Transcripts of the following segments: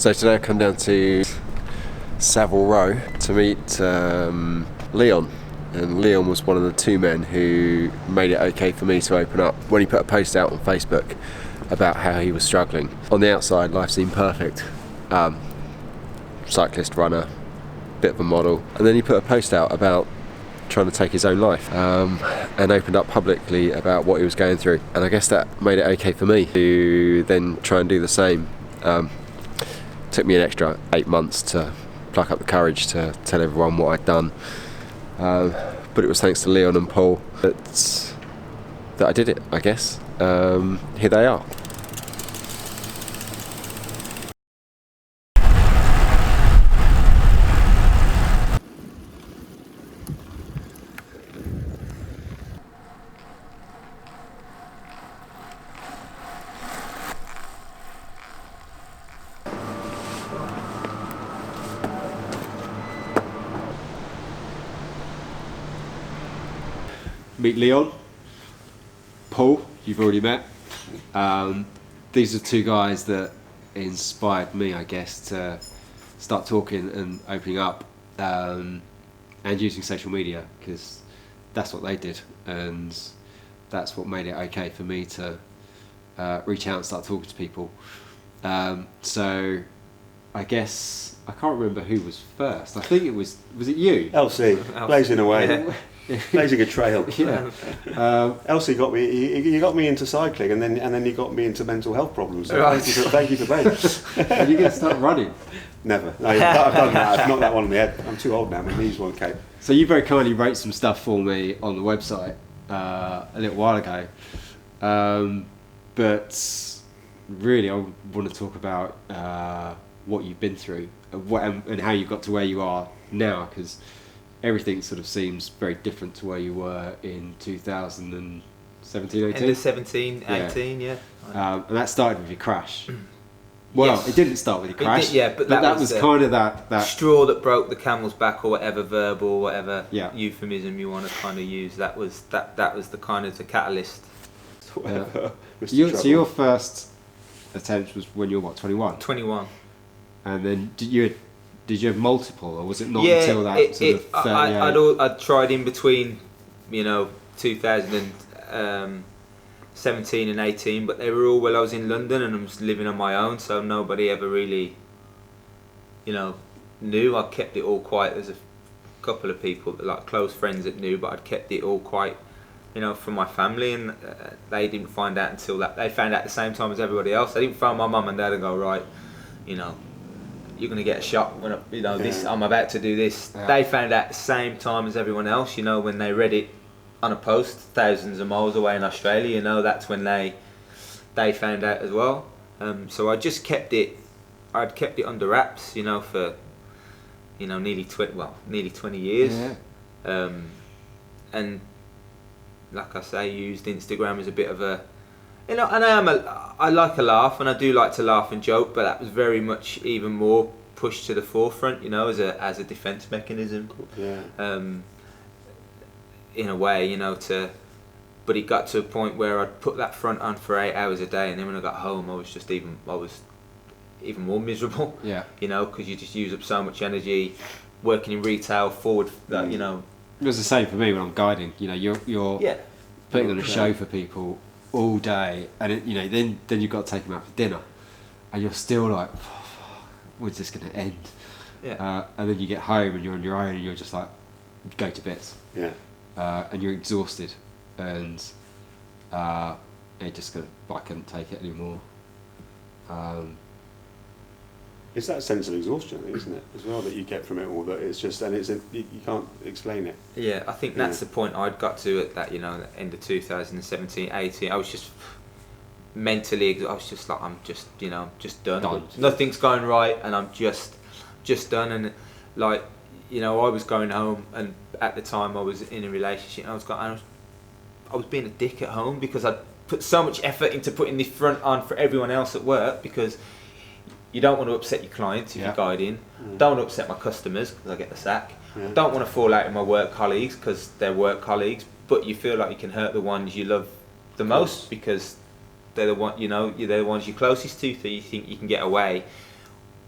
So today I come down to Savile Row to meet Leon. And Leon was one of the two men who made it okay for me to open up when he put a post out on Facebook about how he was struggling. On the outside, life seemed perfect. Cyclist, runner, bit of a model. And then he put a post out about trying to take his own life and opened up publicly about what he was going through. And I guess that made it okay for me to then try and do the same. Took me an extra 8 months to pluck up the courage to tell everyone what I'd done. But it was thanks to Leon and Paul that I did it, I guess. Here they are. Meet Leon, Paul, you've already met. These are two guys that inspired me, I guess, to start talking and opening up and using social media, because that's what they did, and that's what made it okay for me to reach out and start talking to people. So I guess I can't remember who was first. I think it was it you? Elsie, blazing away. Yeah. Blazing a trail. Yeah. Elsie got me. You got me into cycling, and then you got me into mental health problems. So Right. thank you for both. Are you going to start running? Never. No, I've done that. I've knocked that one on the head. I'm too old now. My knees won't cope. So you very kindly wrote some stuff for me on the website a little while ago, but really I want to talk about what you've been through and how you got to where you are now, because everything sort of seems very different to where you were in 2017, 18? End of 17, 18, yeah. And that started with your crash. Well, Yes. It didn't start with your crash. It did, but that was the kind of that straw that broke the camel's back, or whatever verb or whatever Yeah. euphemism you want to kind of use. That was the kind of the catalyst. Whatever. Mr. So Trouble. your first attempt was when you were, what, 21? 21. And then did you have multiple, or was it not until that sort of 38? I'd tried in between, 2017 and 18, but they were all while I was in London and I was living on my own, so nobody ever really, knew. I kept it all quiet. There's a couple of people, like close friends, that knew, but I'd kept it all quiet, from my family, and they didn't find out until they found out at the same time as everybody else. I didn't phone my mum and dad and go, right, you're going to get a shot when this. I'm about to do this. Yeah. They found out at the same time as everyone else. When they read it on a post thousands of miles away in Australia. That's when they found out as well. So I just kept it. I'd kept it under wraps, for nearly 20 years. Yeah. And like I say, used Instagram as a bit of a. And I like a laugh, and I do like to laugh and joke, but that was very much even more pushed to the forefront, as a defence mechanism. Yeah. In a way, but it got to a point where I'd put that front on for 8 hours a day, and then when I got home, I was even more miserable. Yeah. Because you just use up so much energy working in retail, forward. That It was the same for me when I'm guiding. You're putting on a show for people all day, and then you've got to take them out for dinner, and you're still like, when's this going to end? Yeah. And then you get home and you're on your own, and you're just like, go to bits. Yeah. And you're exhausted, and I couldn't take it anymore. It's that sense of exhaustion, isn't it, as well, that you get from it all. That it's just, and you can't explain it. Yeah, I think that's the point I'd got to at that, the end of 2017, 18. I was just mentally, I was just like, I'm just done. Nothing's going right, and I'm just done. And I was going home, and at the time I was in a relationship, and I was being a dick at home because I'd put so much effort into putting this front on for everyone else at work, because you don't want to upset your clients if you're guiding. Don't want to upset my customers because I get the sack. Don't want to fall out with my work colleagues because they're work colleagues, but you feel like you can hurt the ones you love the most because they're the one, they're the ones you're closest to, so you think you can get away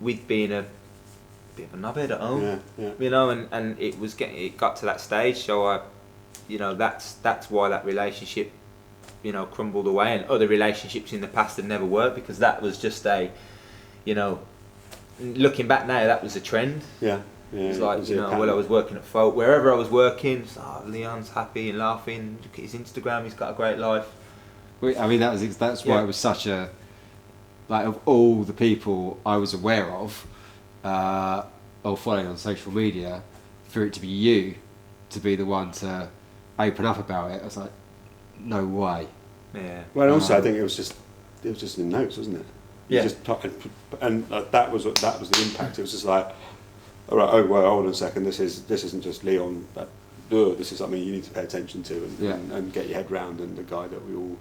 with being a bit of a knobhead at home. Yeah, yeah. You know, and it got to that stage, so I, you know, that's why that relationship, you know, crumbled away, and other relationships in the past had never worked, because that was just a, you know, looking back now, that was a trend. Yeah. Yeah, It's like, you know, well, I was working at Folk, wherever I was working, it's like, oh, Leon's happy and laughing, look at his Instagram, he's got a great life. I mean, that's why it was such a, like, of all the people I was aware of, or following on social media, for it to be you, to be the one to open up about it, I was like, no way. Yeah. Well, also I think it was just in the notes, wasn't it? You Yeah. just and that was the impact. It was just like, all right, oh well, hold on a second. This isn't just Leon. But this is something you need to pay attention to and get your head round. And the guy that we all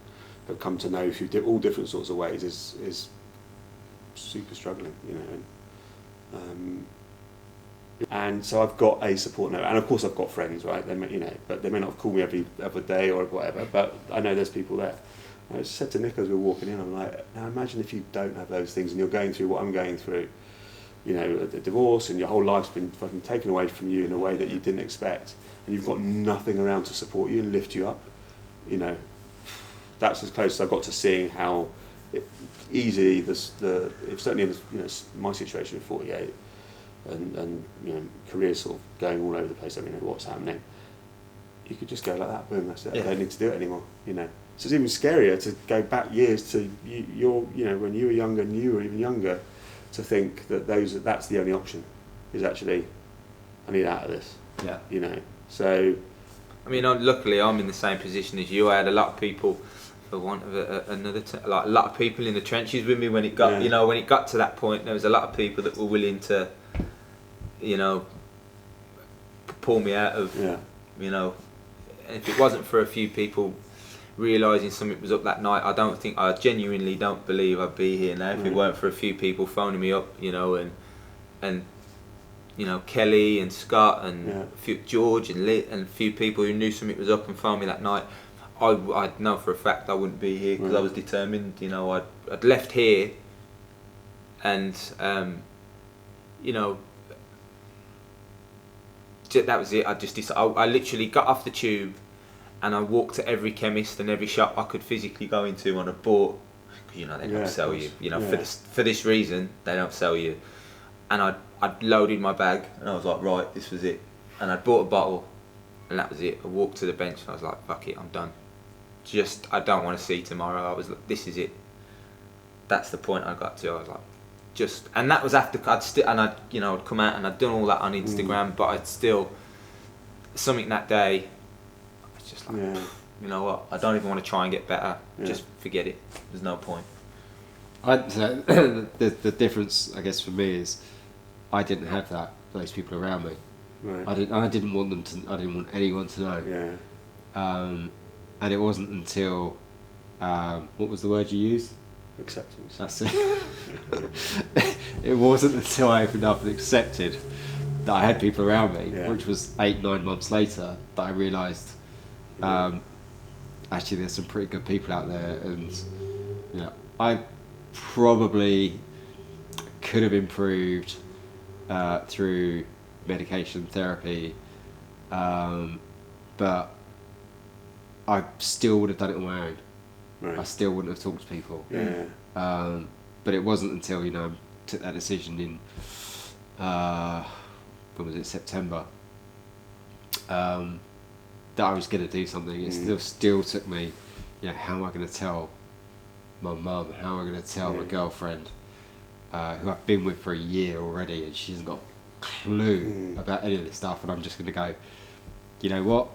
have come to know through all different sorts of ways is super struggling, you know. And so I've got a support network, and of course I've got friends, right? They may, you know, but they may not call me every other day or whatever. But I know there's people there. And I said to Nick as we were walking in, I'm like, now imagine if you don't have those things and you're going through what I'm going through. You know, a divorce, and your whole life's been fucking taken away from you in a way that you didn't expect, and you've got nothing around to support you and lift you up. You know, that's as close as I got to seeing how easy certainly in my situation at 48, and you know, career sort of going all over the place. I don't know what's happening. You could just go like that, boom, that's it. Yeah. I don't need to do it anymore. You know, so it's even scarier to go back years to you know, when you were younger and you were even younger. To think that that's the only option is actually, I need out of this. Yeah. You know, so. I mean, luckily I'm in the same position as you. I had a lot of people, for want of like a lot of people in the trenches with me when it got, you know, when it got to that point. There was a lot of people that were willing to, you know, pull me out of, you know, and if it wasn't for a few people realising something was up that night, I genuinely don't believe I'd be here now if it weren't for a few people phoning me up, you know, and you know, Kelly and Scott and George and Lee and a few people who knew something was up and phoned me that night. I know for a fact I wouldn't be here because I was determined. You know, I'd left here, and you know, that was it. I literally got off the tube. And I walked to every chemist and every shop I could physically go into, and I bought, because you know they don't sell you, you know, for this reason they don't sell you. And I'd loaded my bag, and I was like, right, this was it. And I bought a bottle, and that was it. I walked to the bench, and I was like, fuck it, I'm done. I don't want to see tomorrow. I was like, this is it. That's the point I got to. I was like, and that was after I'd come out and I'd done all that on Instagram, but I'd still something that day. Just like, you know what, I don't even want to try and get better, just forget it, there's no point. The difference, I guess, for me is I didn't have those people around me. Right. I didn't want anyone to know. And it wasn't until what was the word you used? Acceptance. That's it. It wasn't until I opened up and accepted that I had people around me, which was 8-9 months later, that I realised actually there's some pretty good people out there, and you know, I probably could have improved through medication therapy, but I still would have done it on my own. Right. I still wouldn't have talked to people. But it wasn't until, you know, I took that decision in when was it, September, that I was going to do something. It still took me, you know, how am I going to tell my mum, how am I going to tell my girlfriend, who I've been with for a year already, and she hasn't got a clue about any of this stuff, and I'm just going to go, you know what,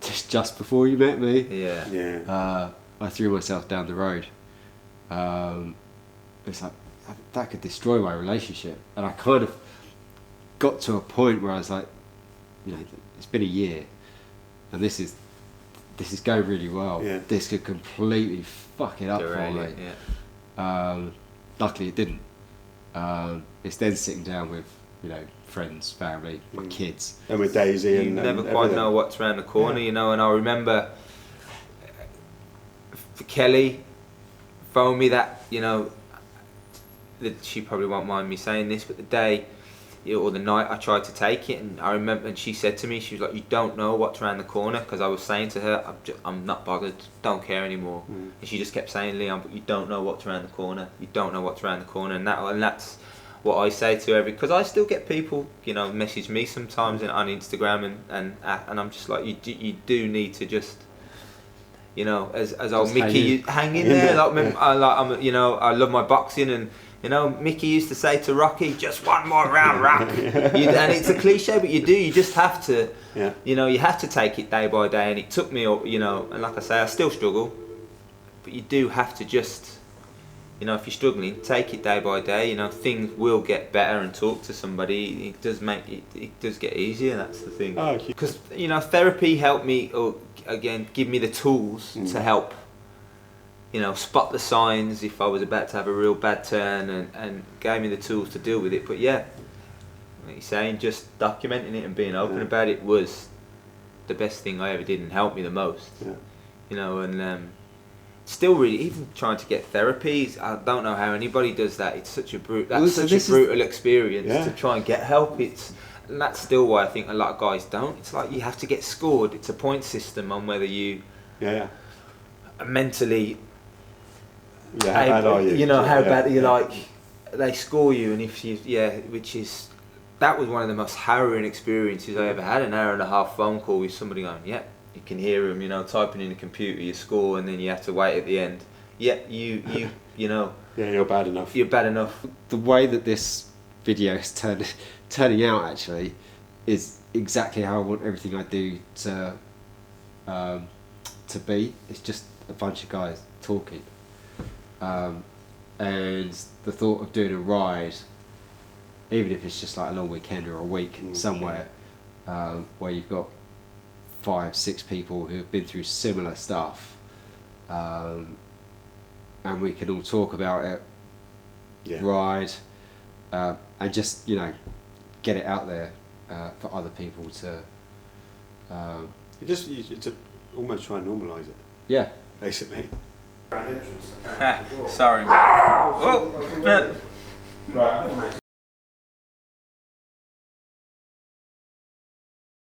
just before you met me, I threw myself down the road. It's like, that could destroy my relationship, and I kind of got to a point where I was like, you know, it's been a year, and this is going really well. This could completely fuck it up for me. Luckily it didn't. It's then sitting down with, you know, friends, family, my kids, and with Daisy, you and never quite everything. know what's around the corner, you know. And I remember Kelly phoned me that, you know, she probably won't mind me saying this, but the day or the night I tried to take it, and I remember, and she said to me, she was like, "You don't know what's around the corner," because I was saying to her, I'm not bothered, don't care anymore. And she just kept saying, "Leon, but you don't know what's around the corner. You don't know what's around the corner," and that's what I say to because I still get people, you know, message me sometimes on Instagram, and I'm just like, you do need to just, you know, as old Mickey hang in there. Like, I'm, you know, I love my boxing, and you know, Mickey used to say to Rocky, "Just one more round, Rock." And it's a cliche, but you just have to, you know, you have to take it day by day. And it took me, you know, and like I say, I still struggle, but you do have to just, you know, if you're struggling, take it day by day. You know, things will get better, and talk to somebody. It does make it does get easier. That's the thing. Because you know, therapy helped me, or again, give me the tools to help. You know, spot the signs if I was about to have a real bad turn, and gave me the tools to deal with it. But yeah, like you're saying, just documenting it and being open about it was the best thing I ever did, and helped me the most. You know, and still really, even trying to get therapy, I don't know how anybody does that. It's such a brutal experience to try and get help. And that's still why I think a lot of guys don't. It's like you have to get scored. It's a point system on whether you are mentally. How bad are you? You know, how bad are you? Like, they score you, and if you, that was one of the most harrowing experiences I ever had. An hour and a half phone call with somebody going, you can hear them, you know, typing in the computer, you score, and then you have to wait at the end. You know. You're bad enough. You're bad enough. The way that this video is turning out actually is exactly how I want everything I do to be. It's just a bunch of guys talking. And the thought of doing a ride, even if it's just like a long weekend or a week somewhere, where you've got 5-6 people who have been through similar stuff, and we can all talk about it, ride, and just, you know, get it out there for other people to. It's almost try and normalise it. Yeah. Basically. Sorry. Oh.